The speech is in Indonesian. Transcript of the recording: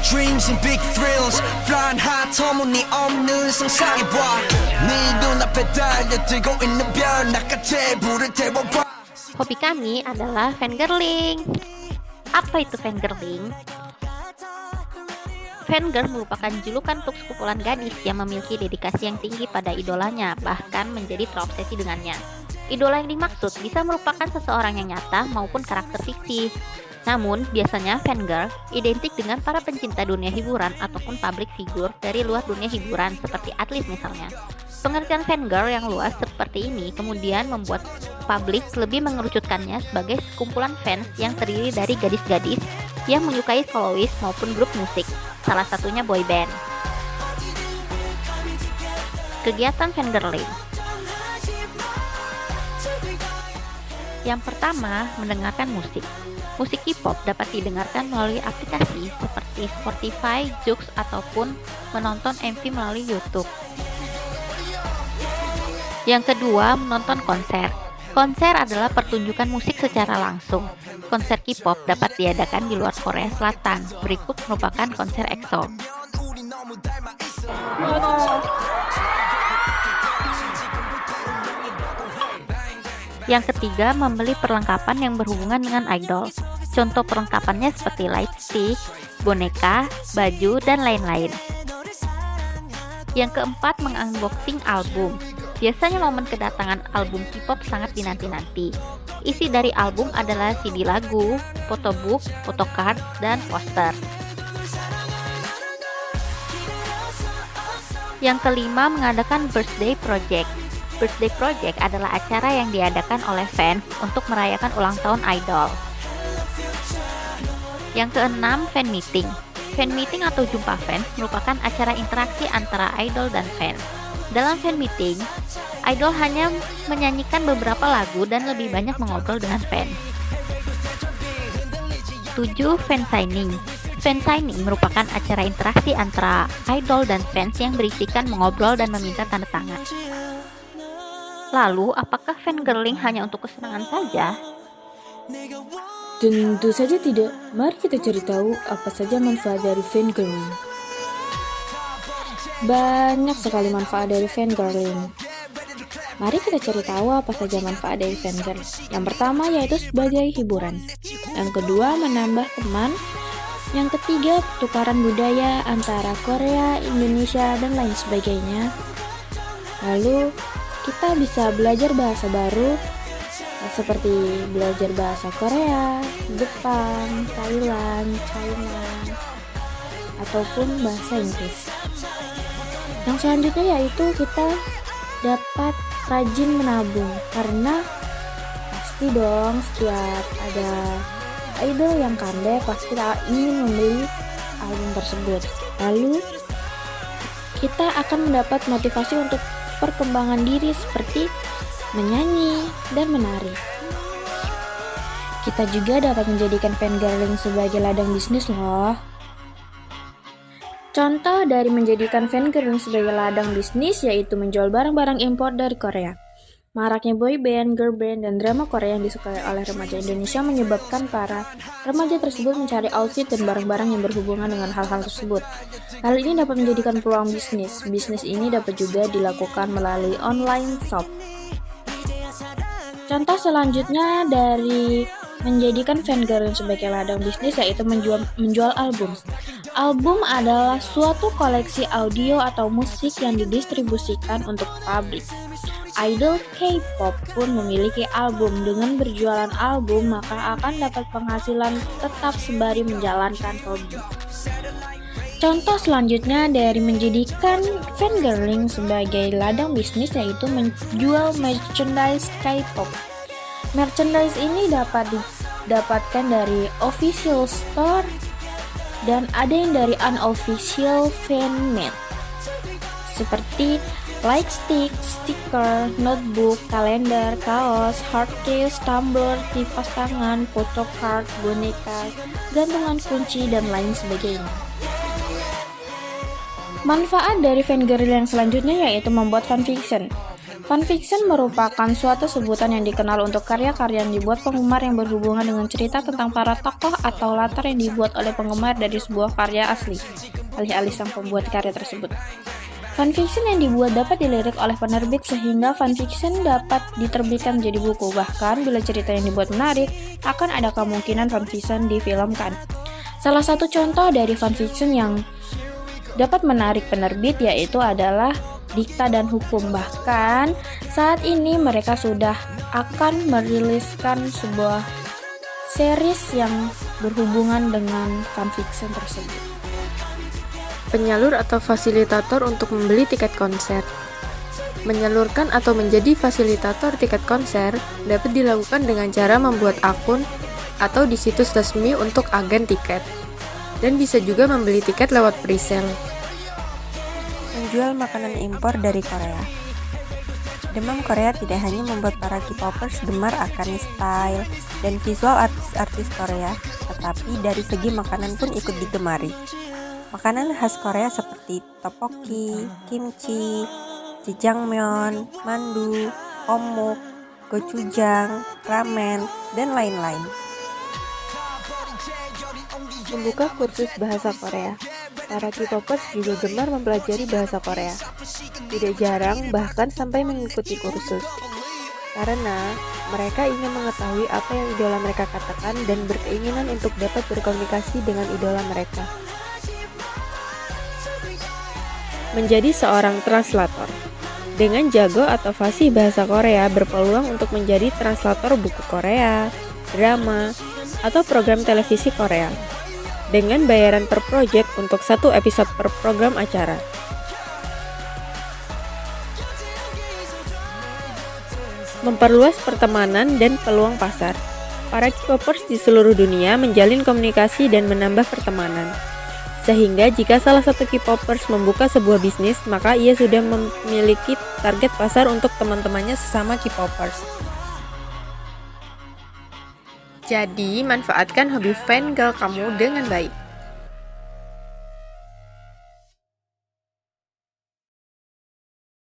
dreams and big thrills flying high 터무니없는 상상해봐 네 눈앞에 달려들고 있는 별 나같이 불을 태워봐. Hobi kami adalah fangirling. Apa itu fangirling? Fangirl merupakan julukan untuk sekumpulan gadis yang memiliki dedikasi yang tinggi pada idolanya, bahkan menjadi terobsesi dengannya. Idola yang dimaksud bisa merupakan seseorang yang nyata maupun karakter fiksi. Namun, biasanya fangirl identik dengan para pencinta dunia hiburan ataupun public figure dari luar dunia hiburan seperti atlet misalnya. Pengertian fangirl yang luas seperti ini kemudian membuat publik lebih mengerucutkannya sebagai sekumpulan fans yang terdiri dari gadis-gadis yang menyukai soloist maupun grup musik, salah satunya boy band. Kegiatan fangirling. Yang pertama, mendengarkan musik. Musik K-pop dapat didengarkan melalui aplikasi seperti Spotify, Joox, ataupun menonton MV melalui YouTube. Yang kedua, menonton konser. Konser adalah pertunjukan musik secara langsung. Konser K-pop dapat diadakan di luar Korea Selatan. Berikut merupakan konser EXO. Yang ketiga, membeli perlengkapan yang berhubungan dengan idol. Contoh perlengkapannya seperti lightstick, boneka, baju, dan lain-lain. Yang keempat, mengunboxing album. Biasanya momen kedatangan album K-pop sangat dinanti-nanti. Isi dari album adalah CD lagu, photobook, photocard, dan poster. Yang kelima, mengadakan birthday project. Birthday project adalah acara yang diadakan oleh fans untuk merayakan ulang tahun idol. Yang keenam, fan meeting. Fan meeting atau jumpa fans merupakan acara interaksi antara idol dan fans. Dalam fan meeting, idol hanya menyanyikan beberapa lagu dan lebih banyak mengobrol dengan fans. 7. Fan signing. Fan signing merupakan acara interaksi antara idol dan fans yang berisikan mengobrol dan meminta tanda tangan. Lalu, apakah fangirling hanya untuk kesenangan saja? Tentu saja tidak. Mari kita cari tahu apa saja manfaat dari fangirling. Banyak sekali manfaat dari fangirling. Mari kita cari tahu apa saja manfaat dari fangirl. Yang pertama yaitu sebagai hiburan. Yang kedua, menambah teman. Yang ketiga, pertukaran budaya antara Korea, Indonesia, dan lain sebagainya. Lalu, kita bisa belajar bahasa baru seperti belajar bahasa Korea, Jepang, Thailand, China, ataupun bahasa Inggris. Yang selanjutnya yaitu kita dapat rajin menabung, karena pasti dong setiap ada idol yang comeback pasti kita ingin membeli album tersebut. Lalu kita akan mendapat motivasi untuk perkembangan diri seperti menyanyi dan menari. Kita juga dapat menjadikan fangirling sebagai ladang bisnis loh. Contoh dari menjadikan fangirling sebagai ladang bisnis yaitu menjual barang-barang impor dari Korea. Maraknya boy band, girl band, dan drama Korea yang disukai oleh remaja Indonesia menyebabkan para remaja tersebut mencari outfit dan barang-barang yang berhubungan dengan hal-hal tersebut. Hal ini dapat menjadikan peluang bisnis. Bisnis ini dapat juga dilakukan melalui online shop. Contoh selanjutnya dari menjadikan fangirling sebagai ladang bisnis yaitu menjual album. Album adalah suatu koleksi audio atau musik yang didistribusikan untuk publik. Idol K-pop pun memiliki album. Dengan berjualan album, maka akan dapat penghasilan tetap sembari menjalankan hobi. Contoh selanjutnya dari menjadikan fangirling sebagai ladang bisnis yaitu menjual merchandise K-pop. Merchandise ini dapat didapatkan dari official store dan ada yang dari unofficial fan-made seperti lightstick, stiker, notebook, kalender, kaos, hard case, tumbler, kipas tangan, photocard, boneka, gantungan kunci, dan lain sebagainya. Manfaat dari fangirl yang selanjutnya yaitu membuat fanfiction. Fanfiction merupakan suatu sebutan yang dikenal untuk karya-karya yang dibuat penggemar yang berhubungan dengan cerita tentang para tokoh atau latar yang dibuat oleh penggemar dari sebuah karya asli, alih-alih sang pembuat karya tersebut. Fanfiction yang dibuat dapat dilirik oleh penerbit sehingga fanfiction dapat diterbitkan menjadi buku. Bahkan bila cerita yang dibuat menarik, akan ada kemungkinan fanfiction difilmkan. Salah satu contoh dari fanfiction yang dapat menarik penerbit yaitu adalah Dikta dan Hukum. Bahkan saat ini mereka sudah akan meriliskan sebuah series yang berhubungan dengan fanfiction tersebut. Penyalur atau fasilitator untuk membeli tiket konser. Menyalurkan atau menjadi fasilitator tiket konser dapat dilakukan dengan cara membuat akun atau di situs resmi untuk agen tiket, dan bisa juga membeli tiket lewat presale. Menjual makanan impor dari Korea. Demam Korea tidak hanya membuat para K-popers gemar akan style dan visual artis-artis Korea, tetapi dari segi makanan pun ikut digemari. Makanan khas Korea seperti tteokbokki, kimchi, jjajangmyeon, mandu, omuk, gochujang, ramen, dan lain-lain. Membuka kursus bahasa Korea. Para K-popers juga gemar mempelajari bahasa Korea. Tidak jarang bahkan sampai mengikuti kursus. Karena mereka ingin mengetahui apa yang idola mereka katakan dan berkeinginan untuk dapat berkomunikasi dengan idola mereka. Menjadi seorang translator. Dengan jago atau fasih bahasa Korea berpeluang untuk menjadi translator buku Korea, drama, atau program televisi Korea. Dengan bayaran per project untuk satu episode per program acara. Memperluas pertemanan dan peluang pasar. Para K-popers di seluruh dunia menjalin komunikasi dan menambah pertemanan. Sehingga jika salah satu K-popers membuka sebuah bisnis, maka ia sudah memiliki target pasar untuk teman-temannya sesama K-popers. Jadi, manfaatkan hobi fangirl kamu dengan baik.